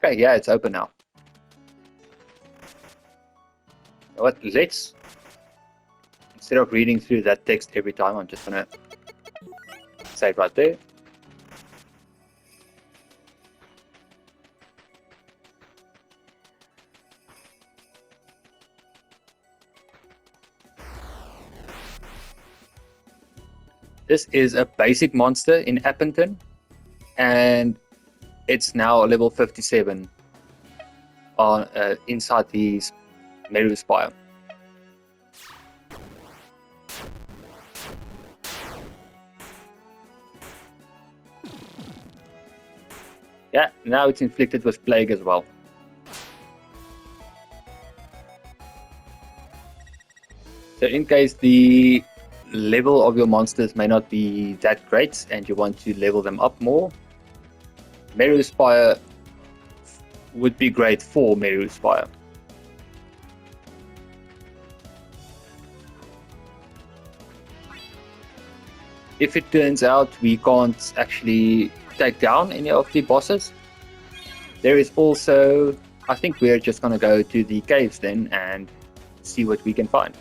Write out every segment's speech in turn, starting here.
Okay, yeah, it's open now. What? Let's, instead of reading through that text every time, I'm just gonna save right there. This is a basic monster in Appleton, and it's now level 57 on inside the Meru Spire. Yeah, now it's inflicted with plague as well. So in case the level of your monsters may not be that great and you want to level them up more, Meru Spire would be great for Meru Spire. If it turns out we can't actually take down any of the bosses, there is also, I think we're just going to go to the caves then and see what we can find.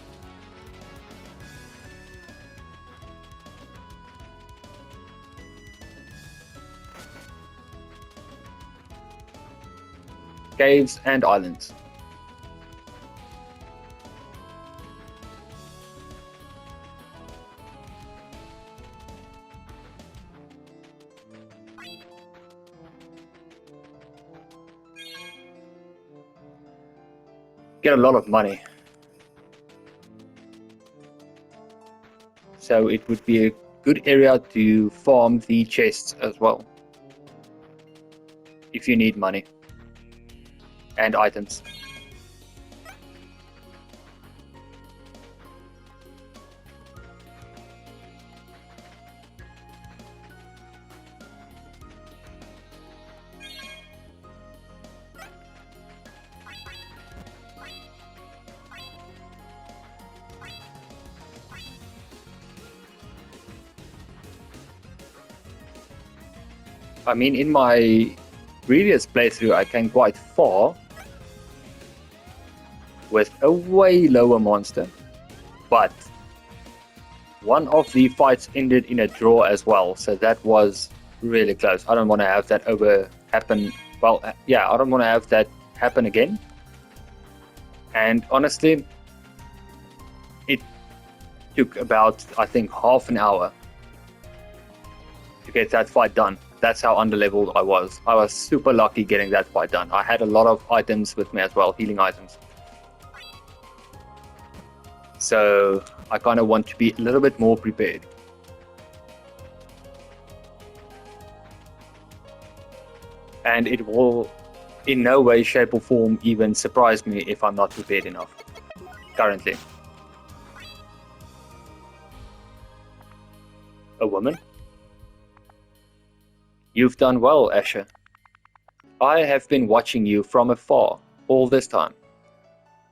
Caves and islands. Get a lot of money. So it would be a good area to farm the chests as well, if you need money and items. I mean, in my previous playthrough, I came quite far with a way lower monster, but one of the fights ended in a draw as well, so that was really close. I don't want to have that happen. Well, yeah, I don't want to have that happen again. And honestly, it took about, I think, half an hour to get that fight done. That's how underleveled I was. I was super lucky getting that fight done. I had a lot of items with me as well, healing items. So I kind of want to be a little bit more prepared. And it will in no way, shape or form even surprise me if I'm not prepared enough currently. A woman? You've done well, Asher. I have been watching you from afar all this time.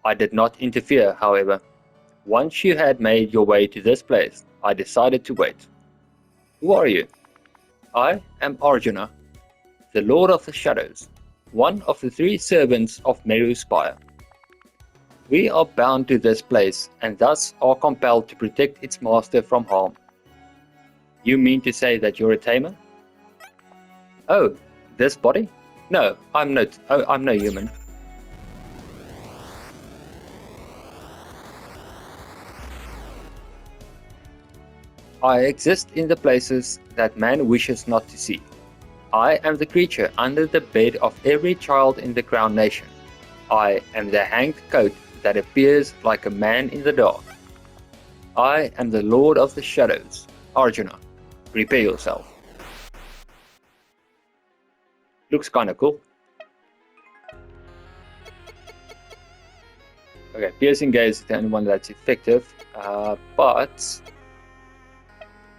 I did not interfere, however. Once you had made your way to this place, I decided to wait. Who are you? I am Arjuna, the Lord of the Shadows, one of the 3 servants of Meru Spire. We are bound to this place and thus are compelled to protect its master from harm. You mean to say that you're a tamer? Oh, this body? No, I'm not. Oh, I'm no human. I exist in the places that man wishes not to see. I am the creature under the bed of every child in the Crown Nation. I am the hanged coat that appears like a man in the dark. I am the Lord of the Shadows. Arjuna, prepare yourself. Looks kinda cool. Okay, piercing gaze is the only one that's effective, but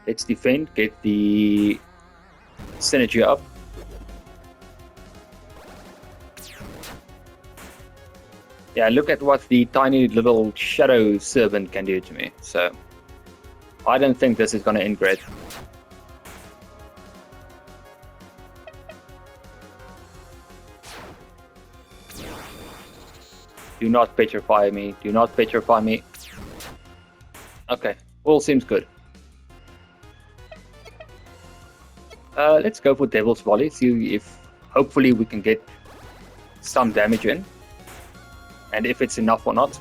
let's defend, get the synergy up. Yeah, look at what the tiny little shadow servant can do to me, so I don't think this is gonna end great. Do not petrify me. Do not petrify me. Okay, all seems good. Let's go for Devil's Volley. See if hopefully we can get some damage in. And if it's enough or not.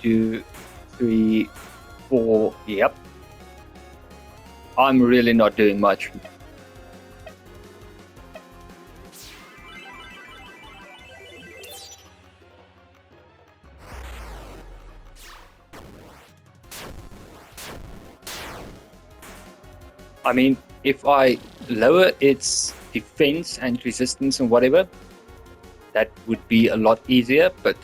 2, 3, 4. Yep. I'm really not doing much. I mean, if I lower its defense and resistance and whatever, that would be a lot easier, but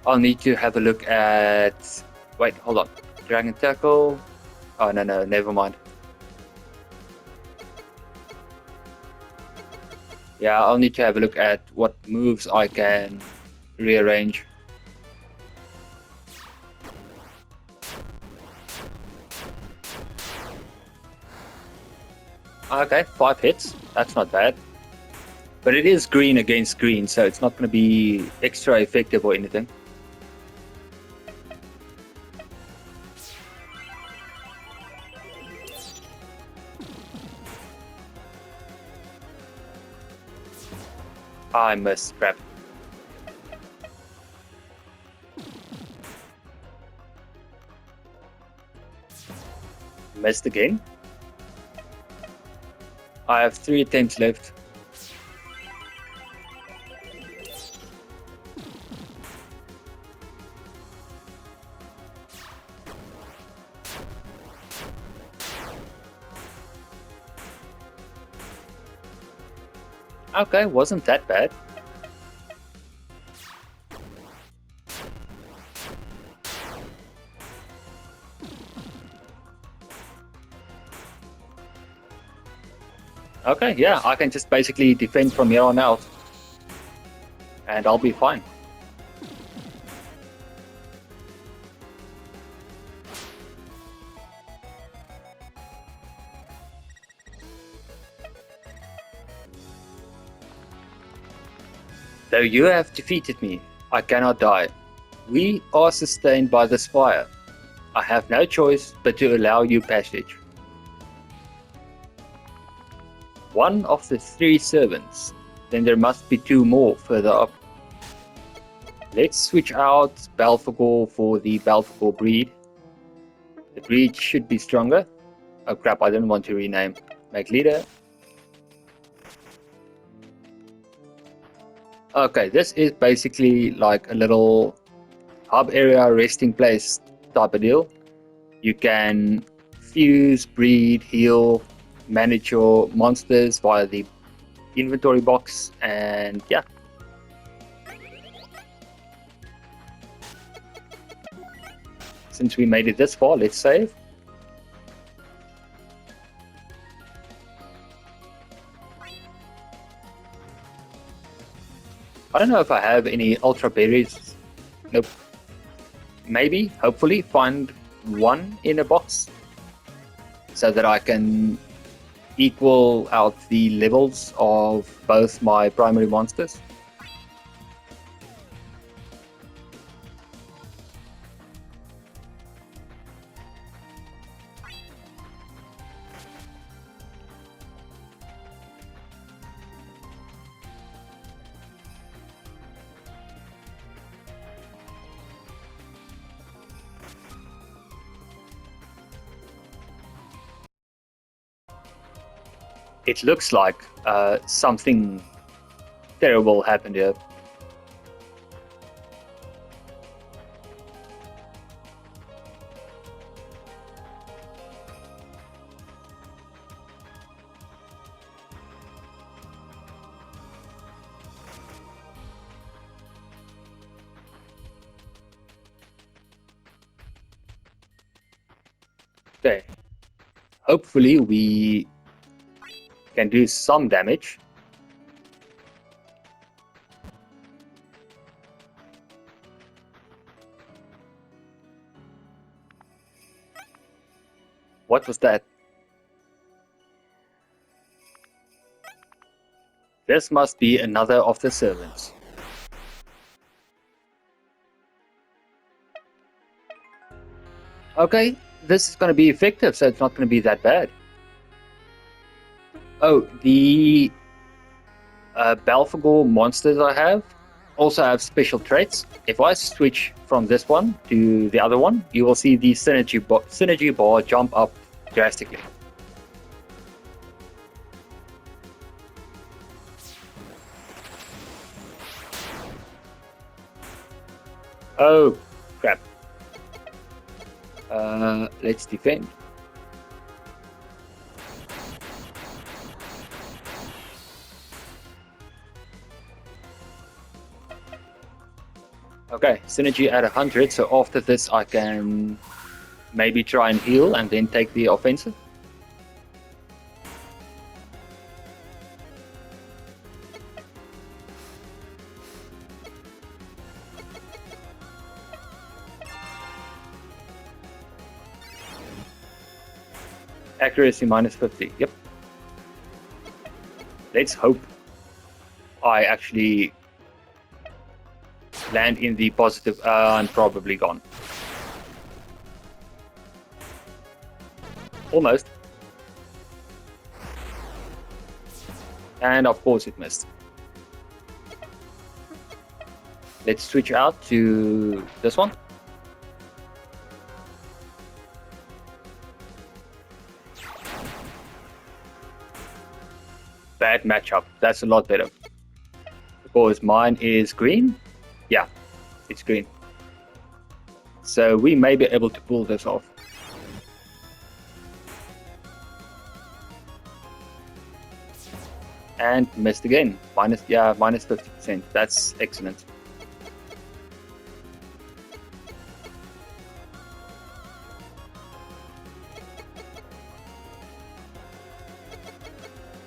I'll need to have a look at... Wait, hold on. Dragon Tackle. Oh, no, never mind. Yeah, I'll need to have a look at what moves I can rearrange. Okay, 5 hits. That's not bad. But it is green against green, so it's not going to be extra effective or anything. I missed. Crap. Missed again. I have 3 attempts left. Okay, wasn't that bad. Okay, yeah, I can just basically defend from here on out. And I'll be fine. Though you have defeated me, I cannot die. We are sustained by the spire. I have no choice but to allow you passage. One of the 3 servants. Then there must be 2 more further up. Let's switch out Belphegor for the Belphegor breed. The breed should be stronger. Oh crap, I didn't want to rename. Make leader. Okay, this is basically like a little hub area, resting place type of deal. You can fuse, breed, heal, manage your monsters via the inventory box, and yeah. Since we made it this far, let's save. I don't know if I have any ultra berries. Nope. Maybe, hopefully, find 1 in a box so that I can equal out the levels of both my primary monsters. It looks like something terrible happened here. Okay. Hopefully we can do some damage. What was that? This must be another of the servants. Okay, this is going to be effective, so it's not going to be that bad. Oh, the Belphegor monsters I have also have special traits. If I switch from this one to the other one, you will see the synergy bar jump up drastically. Oh, crap. Let's defend. Okay, synergy at 100, so after this I can maybe try and heal and then take the offensive. Accuracy minus 50, yep. Let's hope I actually land in the positive. I'm probably gone. Almost. And of course it missed. Let's switch out to this one. Bad matchup. That's a lot better. Because mine is green. Yeah, it's green. So we may be able to pull this off. And missed again. Minus 50%. That's excellent.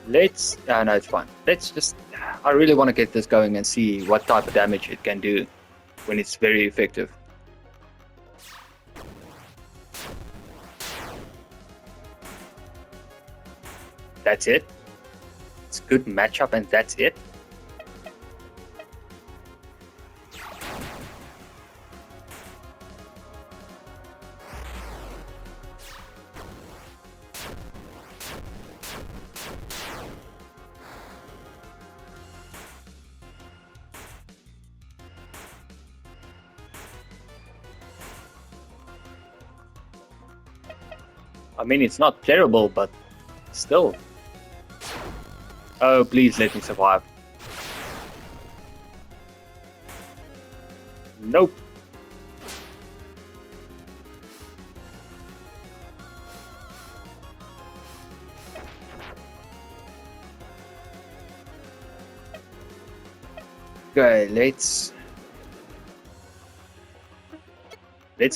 Let's, no, it's fine. Let's just, I really want to get this going and see what type of damage it can do when it's very effective. That's it. It's a good matchup and that's it. I mean, it's not terrible, but still. Oh, please let me survive. Nope. Okay, let's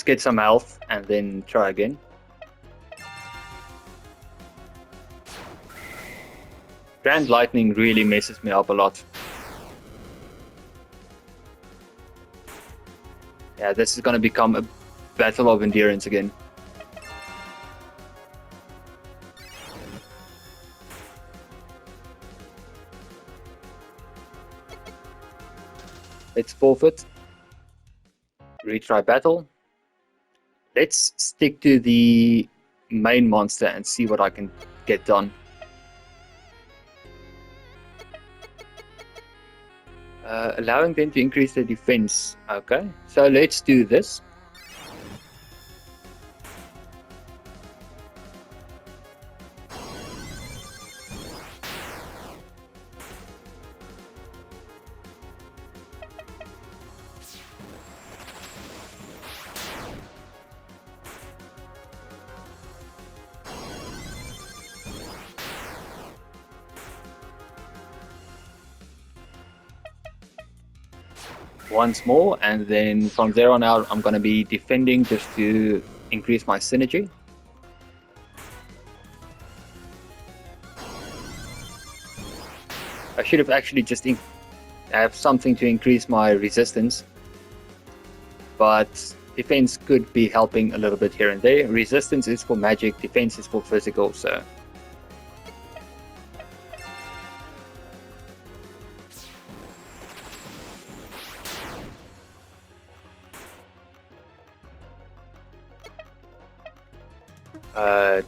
get some health and then try again. Grand Lightning really messes me up a lot. Yeah, this is going to become a battle of endurance again. Let's forfeit. Retry battle. Let's stick to the main monster and see what I can get done. Allowing them to increase their defense. Okay, so let's do this. Once more, and then from there on out I'm going to be defending just to increase my synergy. I should have actually just have something to increase my resistance, but defense could be helping a little bit here and there. Resistance is for magic, defense is for physical, so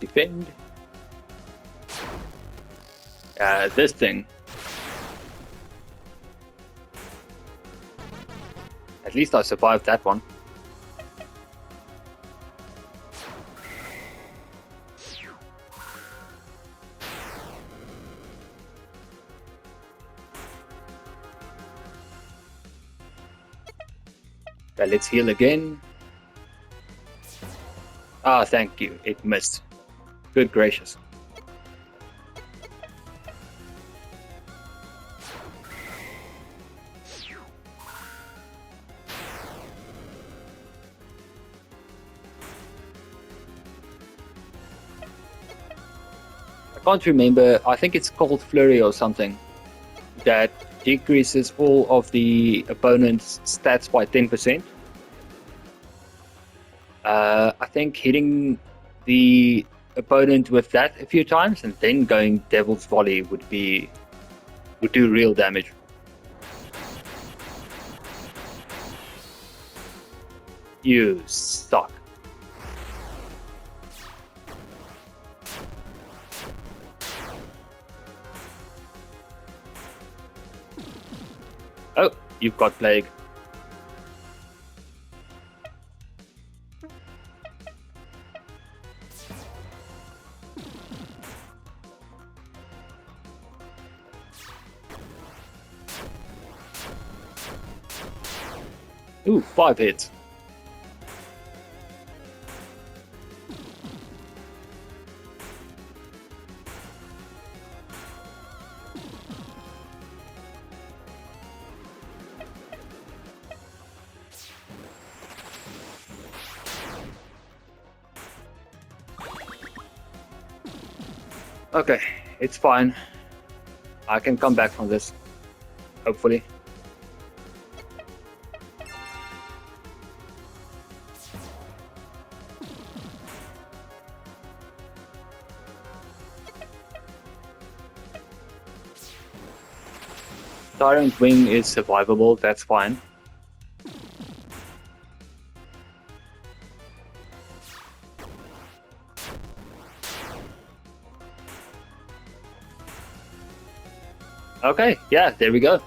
Defend. This thing. At least I survived that one. Okay, let's heal again. Ah, thank you. It missed. Good gracious. I can't remember. I think it's called Flurry or something. That decreases all of the opponent's stats by 10%. I think hitting the opponent with that a few times and then going Devil's Volley would do real damage. You suck. Oh, you've got Plague. Ooh, 5 hits. Okay, it's fine. I can come back from this, hopefully. Tyrant Wing is survivable, that's fine. Okay, yeah, there we go.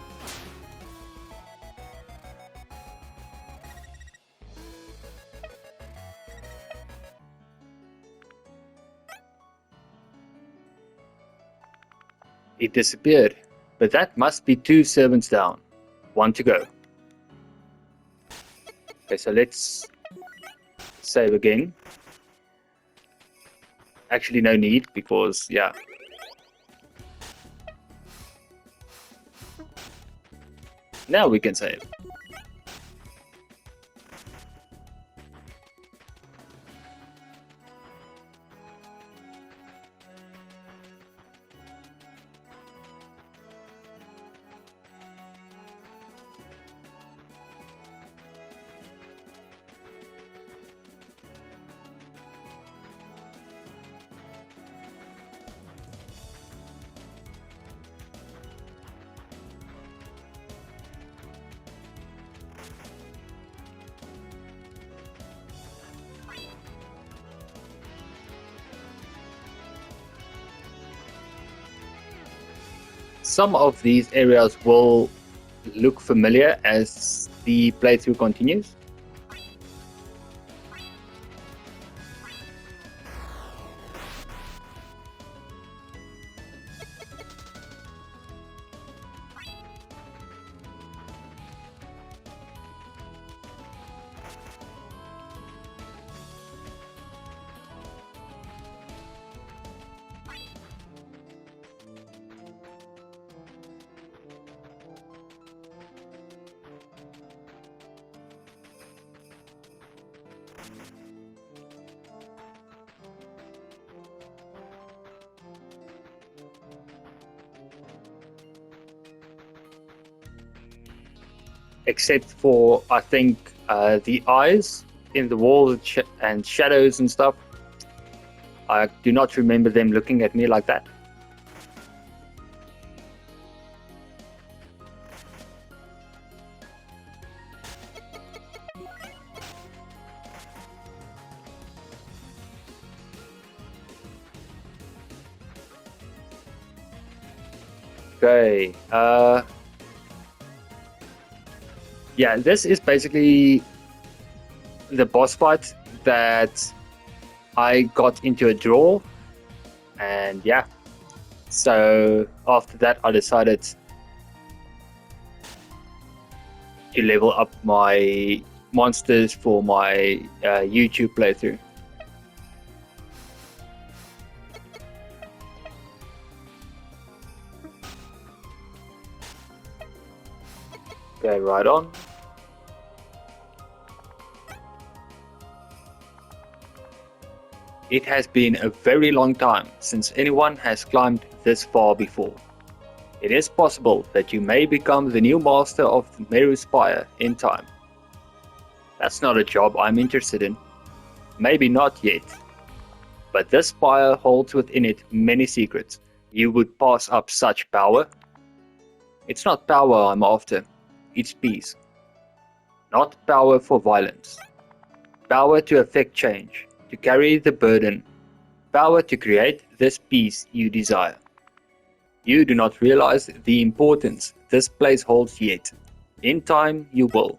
It disappeared, but that must be 2 servants down. 1 to go. Okay, so let's save again. Actually, no need, because, yeah. Now we can save. Some of these areas will look familiar as the playthrough continues. Except for, I think, the eyes in the walls and shadows and stuff. I do not remember them looking at me like that. Okay. Yeah, this is basically the boss fight that I got into a draw, and yeah. So after that, I decided to level up my monsters for my YouTube playthrough. Okay, right on. It has been a very long time since anyone has climbed this far before. It is possible that you may become the new master of the Meru Spire in time. That's not a job I'm interested in. Maybe not yet. But this spire holds within it many secrets. You would pass up such power? It's not power I'm after. It's peace. Not power for violence. Power to effect change. To carry the burden. Power to create this peace you desire. You do not realize the importance this place holds yet. In time you will.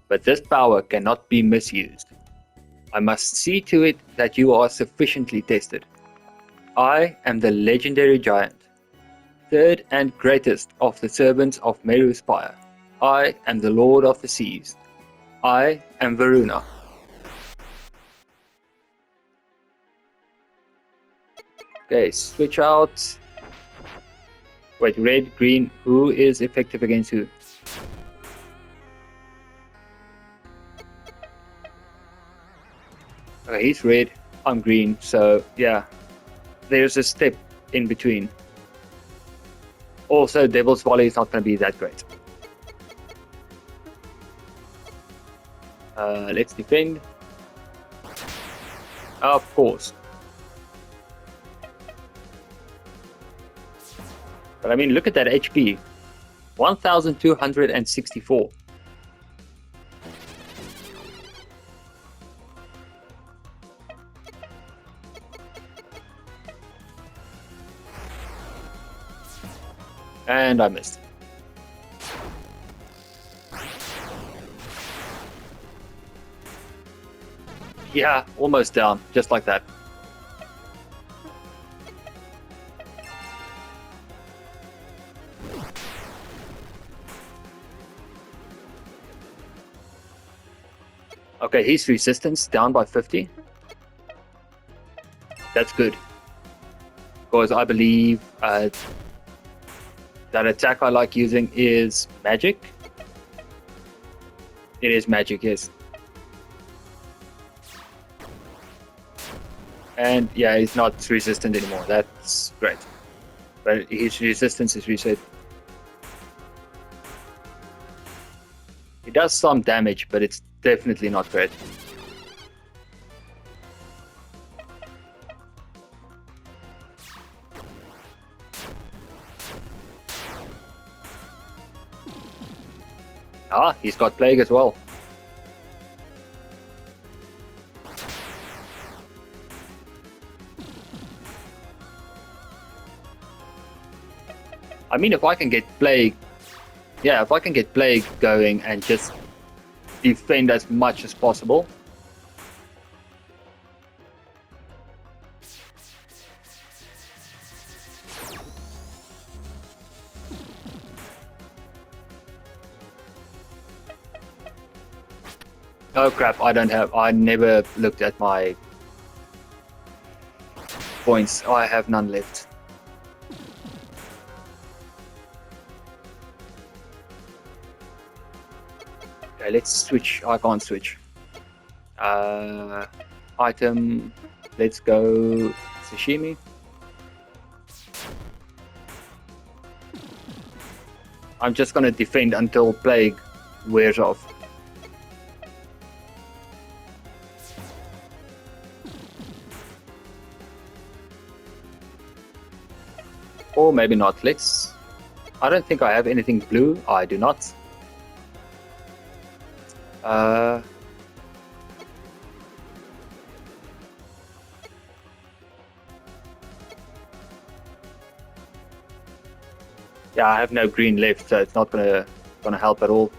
But this power cannot be misused. I must see to it that you are sufficiently tested. I am the legendary giant, third and greatest of the servants of Meru Spire. I am the lord of the seas. I am Varuna. Okay, switch out. Wait, red, green, who is effective against who? Okay, he's red, I'm green, so yeah. There's a step in between. Also, Devil's Volley is not going to be that great. Let's defend. Of course. But I mean, look at that HP. 1264. And I missed. Yeah, almost down, just like that. Okay, his resistance down by 50. That's good. Because I believe that attack I like using is magic. It is magic, yes. And yeah, he's not resistant anymore. That's great. But his resistance is reset. It does some damage, but it's definitely not great. Ah, he's got Plague as well. I mean, if I can get Plague, yeah, if I can get Plague going and just defend as much as possible. Oh crap, I never looked at my points. I have none left. Okay, let's switch. I can't switch. Item, let's go sashimi. I'm just gonna defend until Plague wears off. Or maybe not. I don't think I have anything blue. I do not. Yeah, I have no green left, so it's not gonna help at all.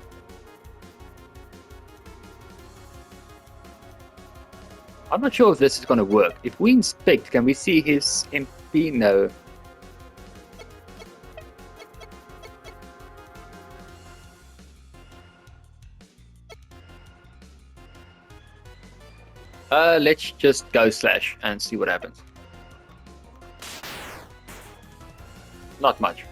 I'm not sure if this is gonna work. If we inspect, can we see his MP? No. Let's just go slash and see what happens. Not much.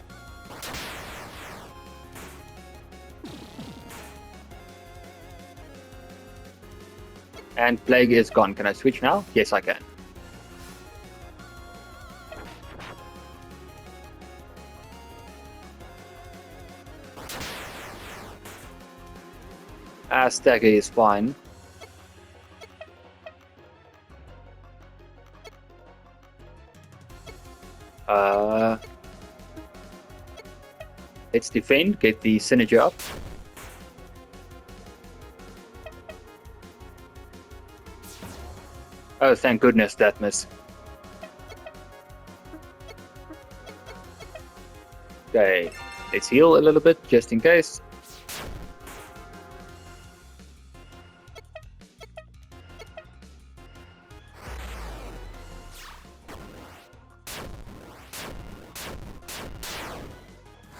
And plague is gone. Can I switch now? Yes, I can. Stagger is fine. Let's defend, get the synergy up. Oh, thank goodness that missed. Okay, let's heal a little bit just in case.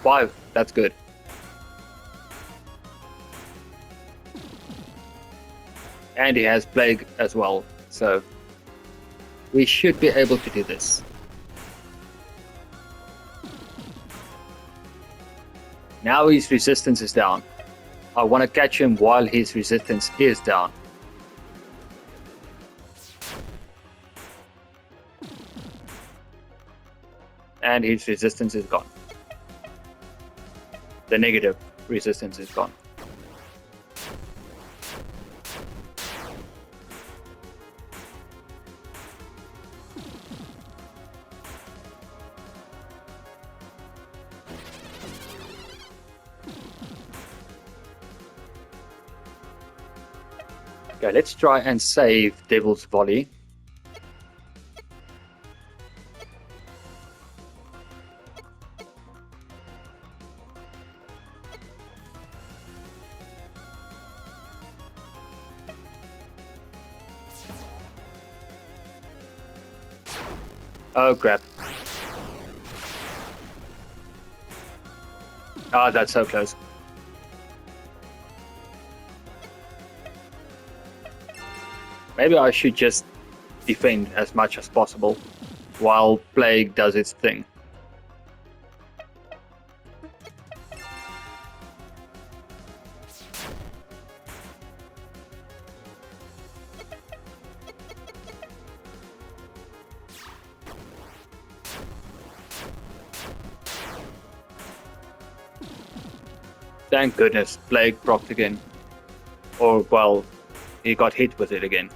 Five, that's good. And he has plague as well, so we should be able to do this. Now his resistance is down. I want to catch him while his resistance is down. And his resistance is gone. The negative resistance is gone. Okay, let's try and save Devil's Volley. Oh crap. Ah, that's so close. Maybe I should just defend as much as possible while Plague does its thing. Thank goodness, Plague procced again. Or, well, he got hit with it again.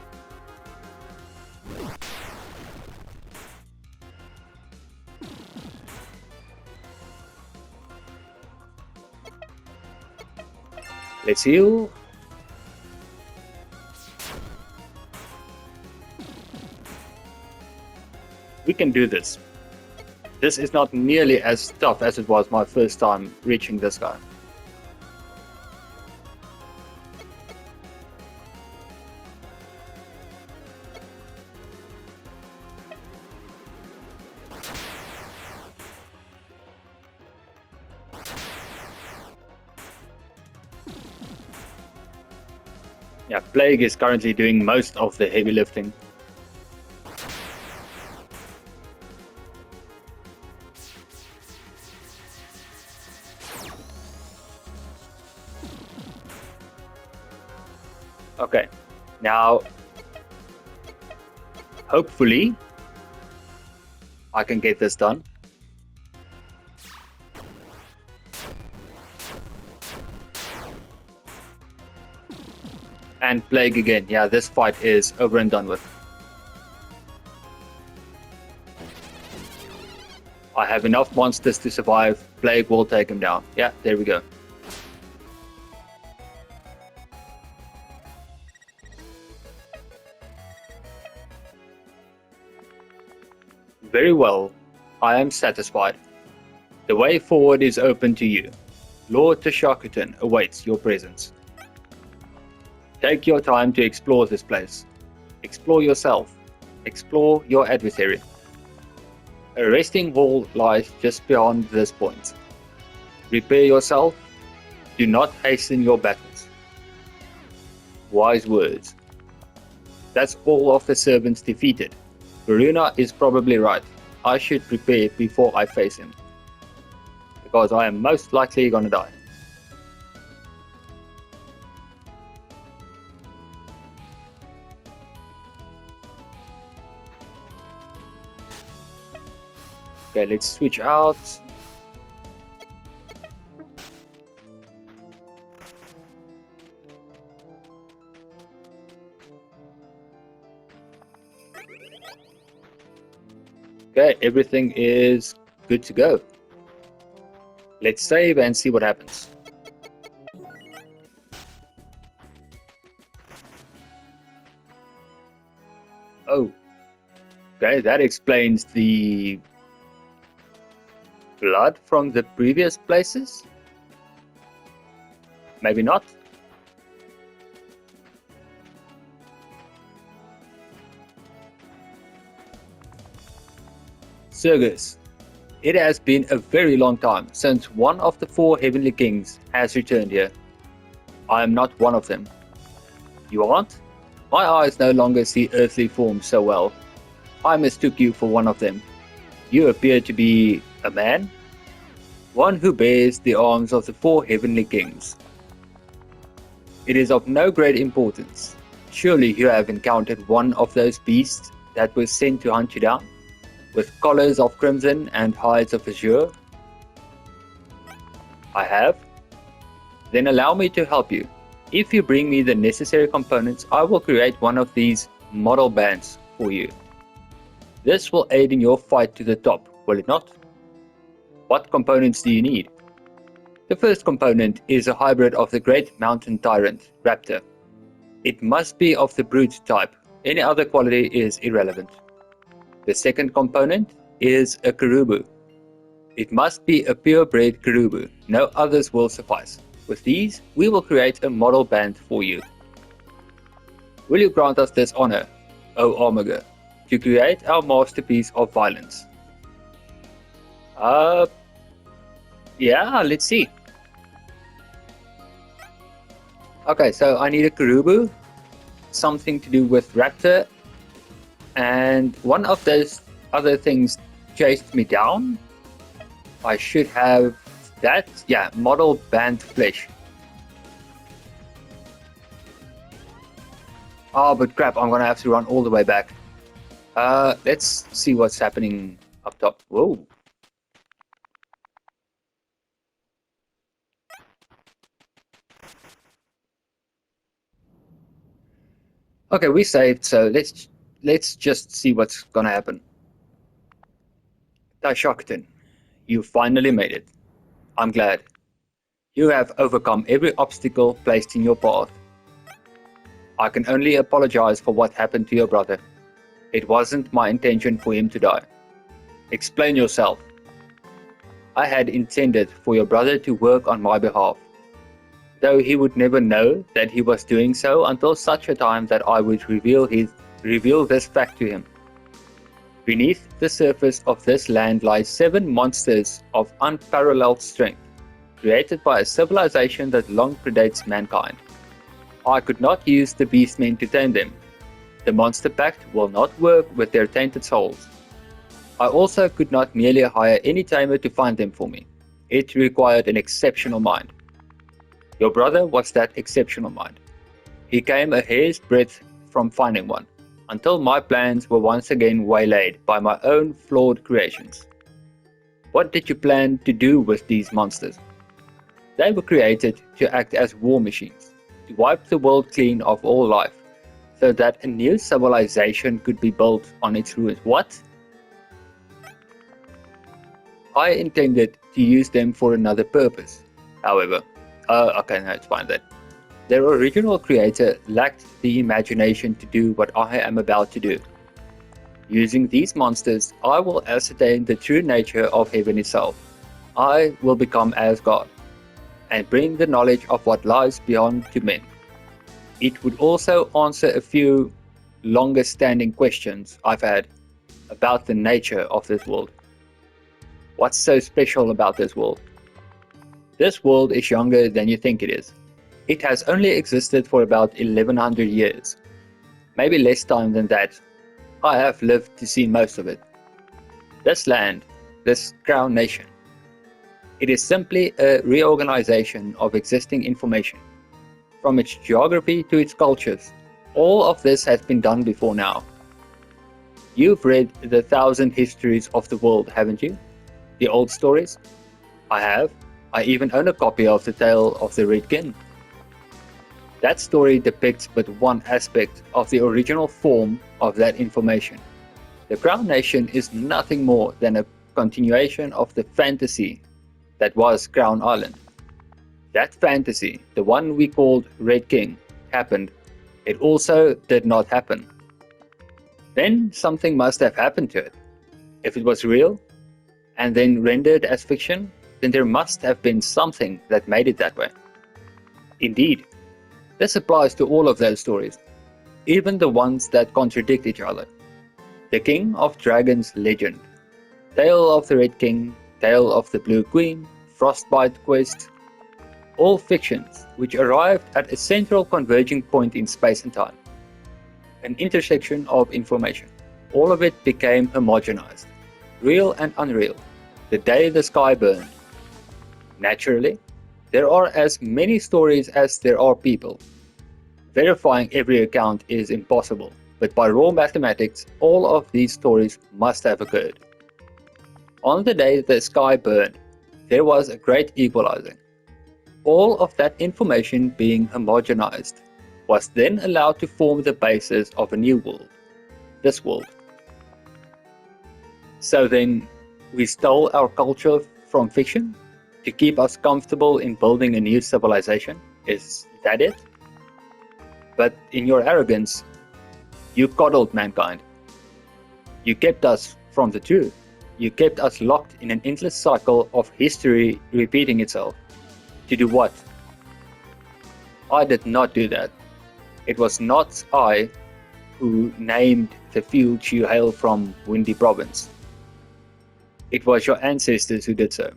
Let's heal. We can do this. This is not nearly as tough as it was my first time reaching this guy. Yeah, Plague is currently doing most of the heavy lifting. Okay, now hopefully I can get this done. And Plague again. Yeah, this fight is over and done with. I have enough monsters to survive. Plague will take him down. Yeah, there we go. Very well. I am satisfied. The way forward is open to you. Lord Taishakuten awaits your presence. Take your time to explore this place. Explore yourself. Explore your adversary. A resting hall lies just beyond this point. Prepare yourself. Do not hasten your battles. Wise words. That's all of the servants defeated. Varuna is probably right. I should prepare before I face him, because I am most likely gonna die. Okay, let's switch out. Okay, everything is good to go. Let's save and see what happens. Oh, okay, that explains the blood from the previous places? Maybe not. Sergus, it has been a very long time since one of the 4 heavenly kings has returned here. I am not one of them. You aren't? My eyes no longer see earthly forms so well. I mistook you for one of them. You appear to be a man? One who bears the arms of the 4 heavenly kings. It is of no great importance. Surely you have encountered one of those beasts that was sent to hunt you down, with collars of crimson and hides of azure? I have? Then allow me to help you. If you bring me the necessary components, I will create one of these model bands for you. This will aid in your fight to the top, will it not? What components do you need? The first component is a hybrid of the great mountain tyrant, Raptor. It must be of the brute type. Any other quality is irrelevant. The second component is a Caribou. It must be a purebred Caribou. No others will suffice. With these, we will create a model band for you. Will you grant us this honor, O Omega, to create our masterpiece of violence? Yeah, let's see. Okay, so I need a Caribou, something to do with Raptor, and one of those other things chased me down. I should have that. Yeah, model band flesh. Oh, but crap, I'm gonna have to run all the way back. Let's see what's happening up top. Whoa. Okay, we saved, so let's just see what's gonna happen. Taishakuten, you finally made it. I'm glad. You have overcome every obstacle placed in your path. I can only apologize for what happened to your brother. It wasn't my intention for him to die. Explain yourself. I had intended for your brother to work on my behalf, though he would never know that he was doing so until such a time that I would reveal this fact to him. Beneath the surface of this land lie 7 monsters of unparalleled strength, created by a civilization that long predates mankind. I could not use the beastmen to tame them. The monster pact will not work with their tainted souls. I also could not merely hire any tamer to find them for me. It required an exceptional mind. Your brother was that exceptional mind. He came a hair's breadth from finding one, until my plans were once again waylaid by my own flawed creations. What did you plan to do with these monsters? They were created to act as war machines, to wipe the world clean of all life, so that a new civilization could be built on its ruins. What? I intended to use them for another purpose, however. Okay, no, it's fine then. Their original creator lacked the imagination to do what I am about to do. Using these monsters, I will ascertain the true nature of heaven itself. I will become as God, and bring the knowledge of what lies beyond to men. It would also answer a few longer standing questions I've had about the nature of this world. What's so special about this world? This world is younger than you think it is. It has only existed for about 1100 years. Maybe less time than that. I have lived to see most of it. This land, this crown nation, it is simply a reorganization of existing information. From its geography to its cultures, all of this has been done before now. You've read the 1,000 histories of the world, haven't you? The old stories? I have. I even own a copy of the Tale of the Red King. That story depicts but one aspect of the original form of that information. The Crown Nation is nothing more than a continuation of the fantasy that was Crown Island. That fantasy, the one we called Red King, happened. It also did not happen. Then something must have happened to it. If it was real, and then rendered as fiction, then there must have been something that made it that way. Indeed, this applies to all of those stories, even the ones that contradict each other. The King of Dragons legend, Tale of the Red King, Tale of the Blue Queen, Frostbite Quest, all fictions which arrived at a central converging point in space and time, an intersection of information. All of it became homogenized, real and unreal, the day the sky burned. Naturally, there are as many stories as there are people. Verifying every account is impossible, but by raw mathematics, all of these stories must have occurred. On the day the sky burned, there was a great equalizing. All of that information being homogenized was then allowed to form the basis of a new world, this world. So then, we stole our culture from fiction to keep us comfortable in building a new civilization? Is that it? But in your arrogance, you coddled mankind. You kept us from the truth. You kept us locked in an endless cycle of history repeating itself. To do what? I did not do that. It was not I who named the fields you hail from Windy Province. It was your ancestors who did so.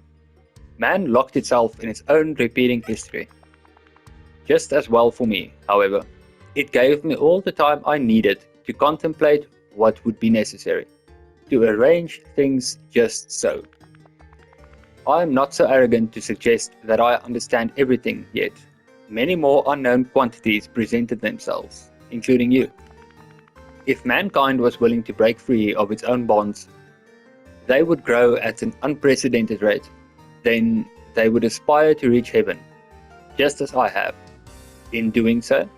Man locked itself in its own repeating history. Just as well for me, however. It gave me all the time I needed to contemplate what would be necessary, to arrange things just so. I am not so arrogant to suggest that I understand everything yet. Many more unknown quantities presented themselves, including you. If mankind was willing to break free of its own bonds, they would grow at an unprecedented rate. Then they would aspire to reach heaven, just as I have. In doing so,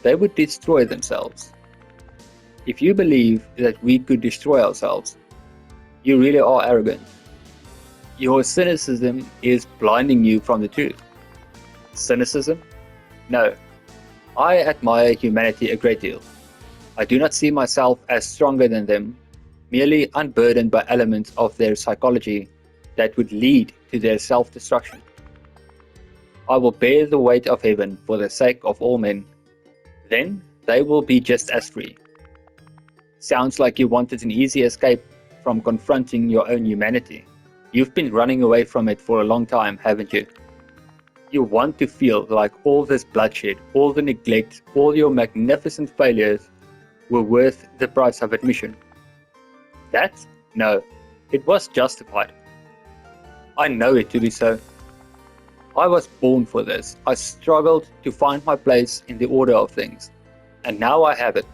they would destroy themselves. If you believe that we could destroy ourselves, you really are arrogant. Your cynicism is blinding you from the truth. Cynicism? No. I admire humanity a great deal. I do not see myself as stronger than them, merely unburdened by elements of their psychology that would lead to their self-destruction. I will bear the weight of heaven for the sake of all men. Then they will be just as free. Sounds like you wanted an easy escape from confronting your own humanity. You've been running away from it for a long time, haven't you? You want to feel like all this bloodshed, all the neglect, all your magnificent failures were worth the price of admission. That? No, it was justified. I know it to be so. I was born for this. I struggled to find my place in the order of things, and now I have it.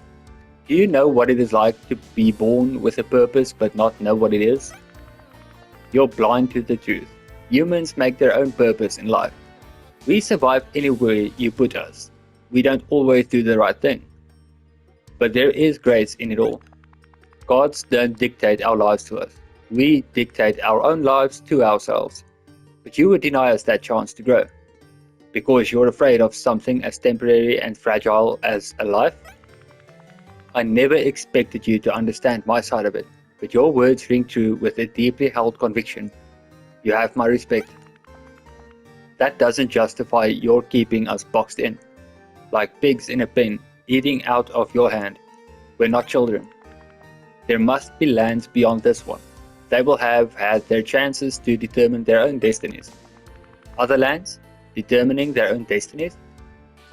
Do you know what it is like to be born with a purpose but not know what it is? You're blind to the truth. Humans make their own purpose in life. We survive anywhere you put us. We don't always do the right thing. But there is grace in it all. Gods don't dictate our lives to us. We dictate our own lives to ourselves. But you would deny us that chance to grow, because you're afraid of something as temporary and fragile as a life? I never expected you to understand my side of it, but your words ring true with a deeply held conviction. You have my respect. That doesn't justify your keeping us boxed in, like pigs in a pen, eating out of your hand. We're not children. There must be lands beyond this one. They will have had their chances to determine their own destinies. Other lands? Determining their own destinies?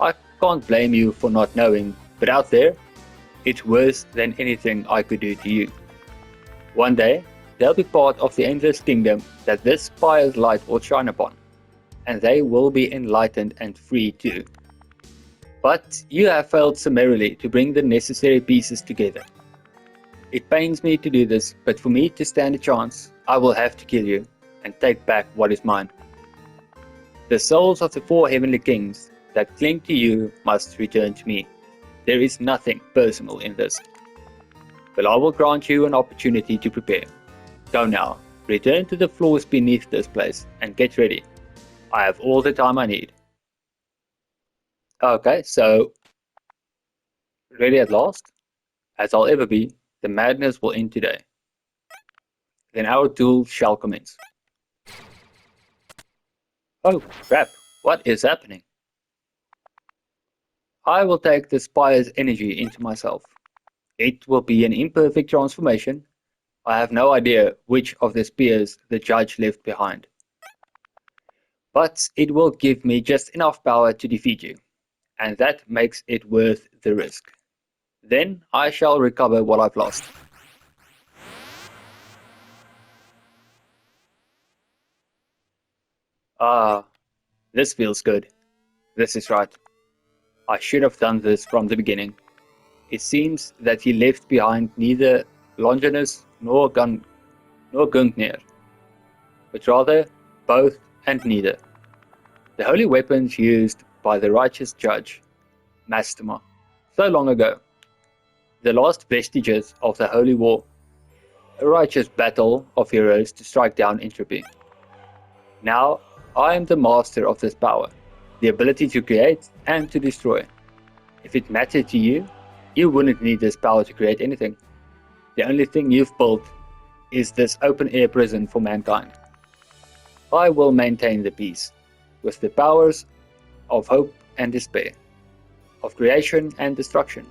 I can't blame you for not knowing, but out there, it's worse than anything I could do to you. One day, they'll be part of the endless kingdom that this spire's light will shine upon, and they will be enlightened and free too. But you have failed summarily to bring the necessary pieces together. It pains me to do this, but for me to stand a chance, I will have to kill you and take back what is mine. The souls of the 4 heavenly kings that cling to you must return to me. There is nothing personal in this. But I will grant you an opportunity to prepare. Go now, return to the floors beneath this place and get ready. I have all the time I need. Okay, so ready at last? As I'll ever be, the madness will end today. Then our duel shall commence. Oh crap, what is happening? I will take the spire's energy into myself. It will be an imperfect transformation. I have no idea which of the spears the judge left behind. But it will give me just enough power to defeat you, and that makes it worth the risk. Then I shall recover what I've lost. Ah, this feels good. This is right. I should have done this from the beginning. It seems that he left behind neither Longinus nor Gungnir, but rather both and neither. The holy weapons used by the righteous judge, Mastema, so long ago. The last vestiges of the holy war, a righteous battle of heroes to strike down entropy. Now I am the master of this power, the ability to create and to destroy. If it mattered to you, you wouldn't need this power to create anything. The only thing you've built is this open-air prison for mankind. I will maintain the peace, with the powers of hope and despair, of creation and destruction.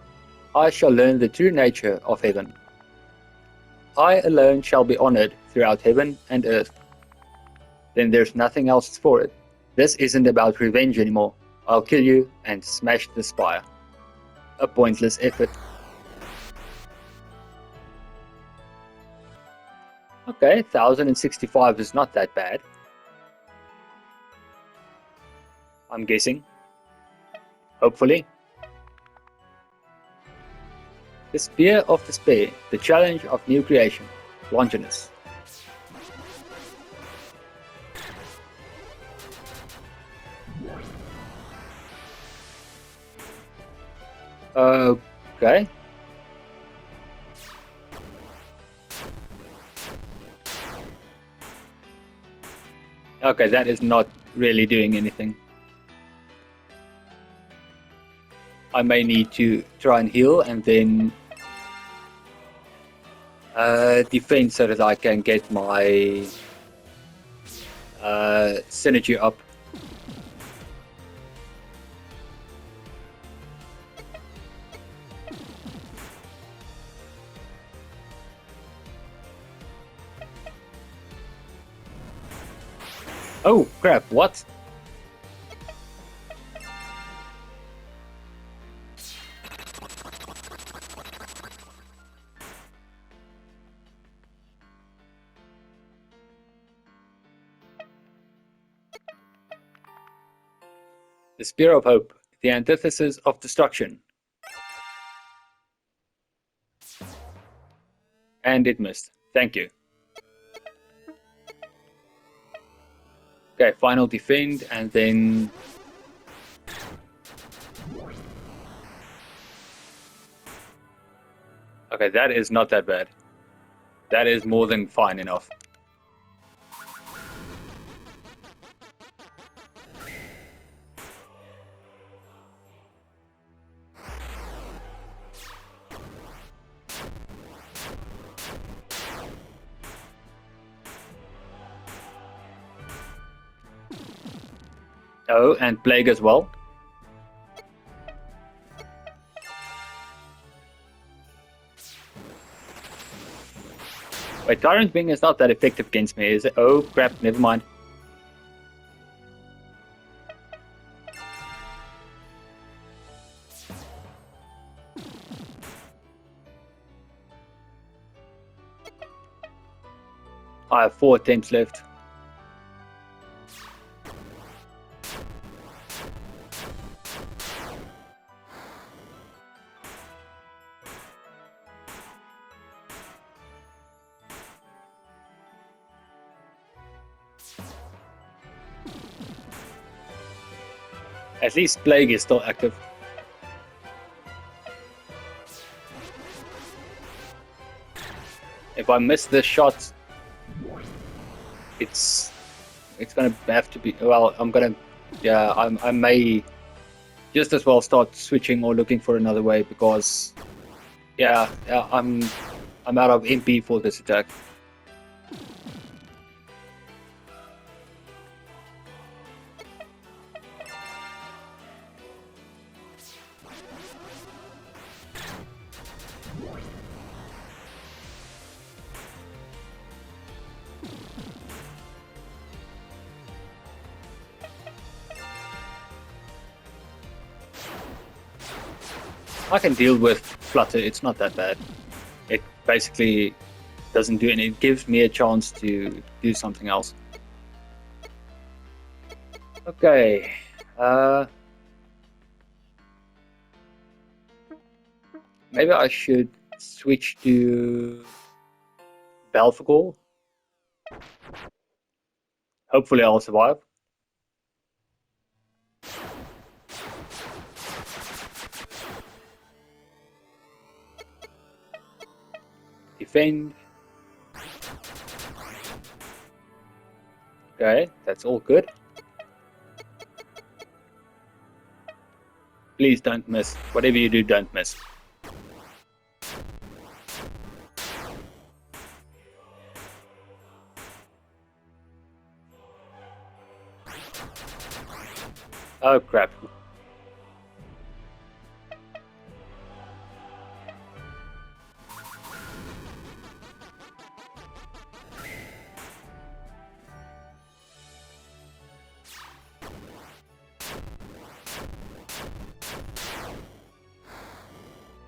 I shall learn the true nature of heaven. I alone shall be honored throughout heaven and earth. Then there's nothing else for it. This isn't about revenge anymore. I'll kill you and smash the spire. A pointless effort. Okay, 1065 is not that bad. I'm guessing. Hopefully. The Spear of Despair, the challenge of new creation. Longinus. Okay. Okay, that is not really doing anything. I may need to try and heal and then defend so that I can get my synergy up. Oh crap, what? The Spear of Hope, the antithesis of destruction. And it missed. Thank you. Okay, final defend, and then... Okay, that is not that bad. That is more than fine enough. Oh, and plague as well. Wait, Tyrant Wing is not that effective against me, is it? Oh crap, never mind. I have 4 attempts left. At least Plague is still active. If I miss this shot, it's gonna have to be. Well, I'm gonna. Yeah, I may just as well start switching or looking for another way because. Yeah, I'm out of MP for this attack. I can deal with Flutter, it's not that bad. It basically doesn't do anything, it gives me a chance to do something else. Okay, maybe I should switch to Belphegor. Hopefully I'll survive. Defend. Okay, that's all good. Please don't miss. Whatever you do, don't miss. Oh crap.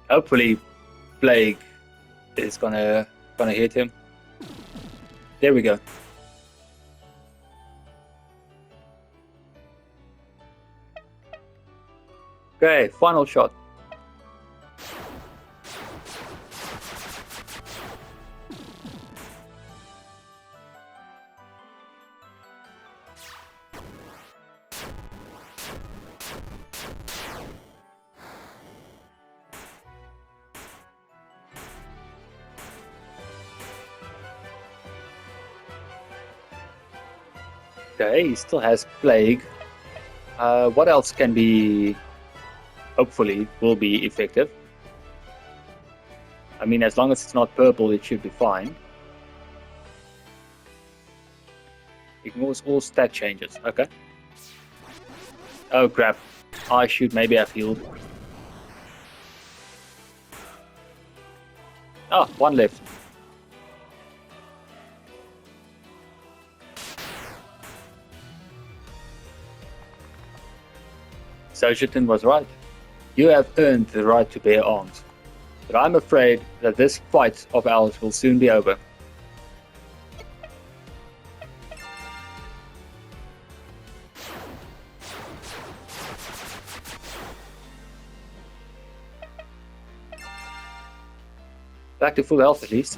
Hopefully Plague is gonna hit him. There we go. Okay, final shot. Okay, he still has Plague. What else can be, hopefully, will be effective? I mean, as long as it's not purple, it should be fine. Ignores all stat changes. Okay. Oh crap. I should maybe have healed. Oh, 1 left. Taishakuten was right. You have earned the right to bear arms. But I'm afraid that this fight of ours will soon be over. Back to full health at least.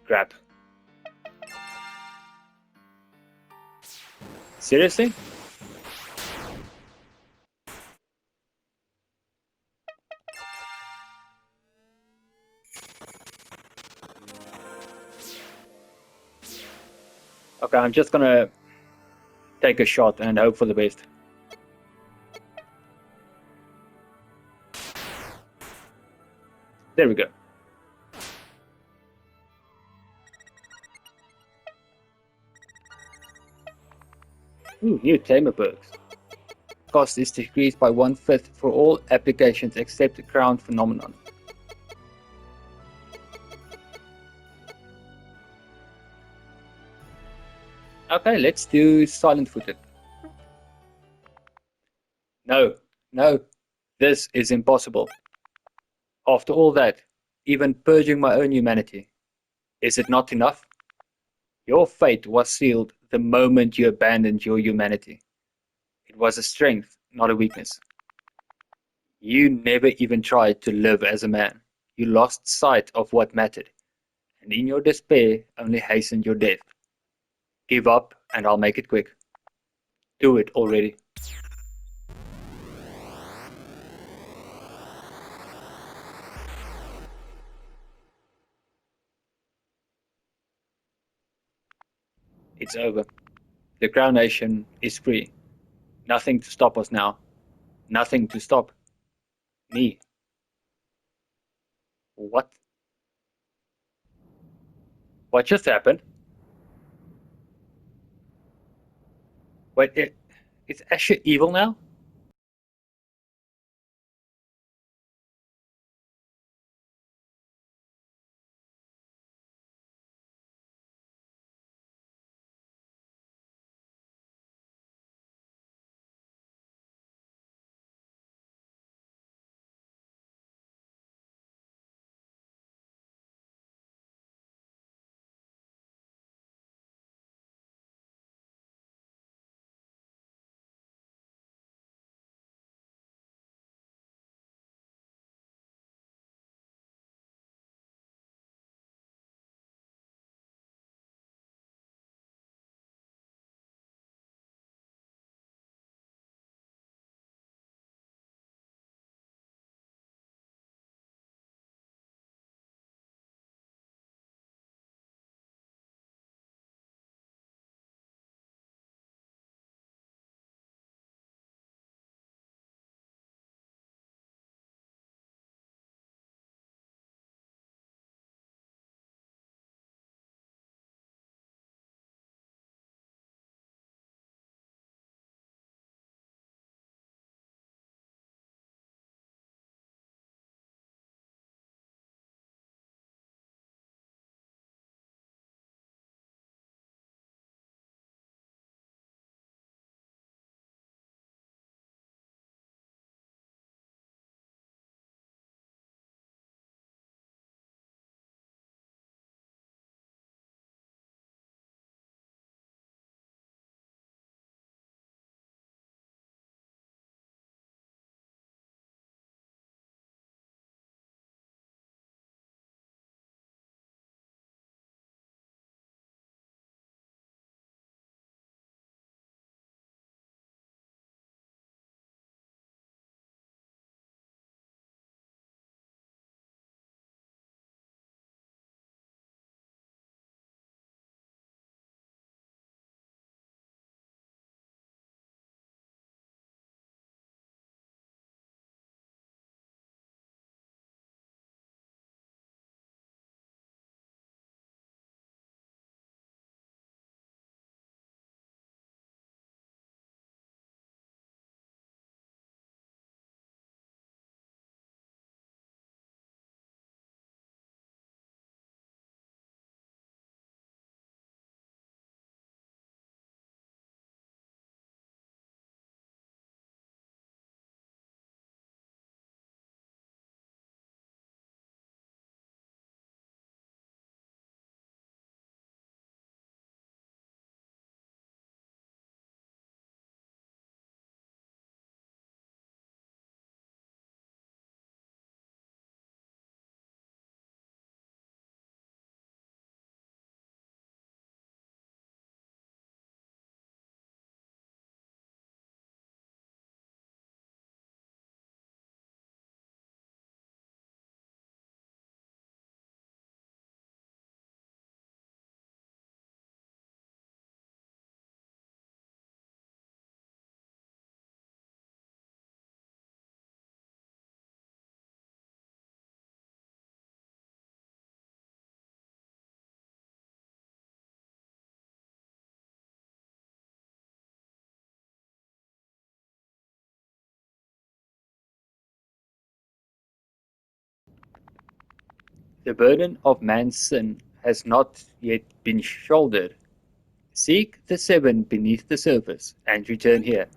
Crap. Seriously? Okay, I'm just gonna take a shot and hope for the best. There we go. Ooh, new tamer perks. Cost is decreased by 1/5 for all applications except the crown phenomenon. Okay, let's do silent footed. No, no, this is impossible. After all that, even purging my own humanity, is it not enough? Your fate was sealed the moment you abandoned your humanity. It was a strength, not a weakness. You never even tried to live as a man. You lost sight of what mattered, and in your despair only hastened your death. Give up, and I'll make it quick. Do it already. It's over. The Crown Nation is free. Nothing to stop us now. Nothing to stop me. What? What just happened? Wait, is Asher evil now? The burden of man's sin has not yet been shouldered. Seek the seven beneath the surface and return here.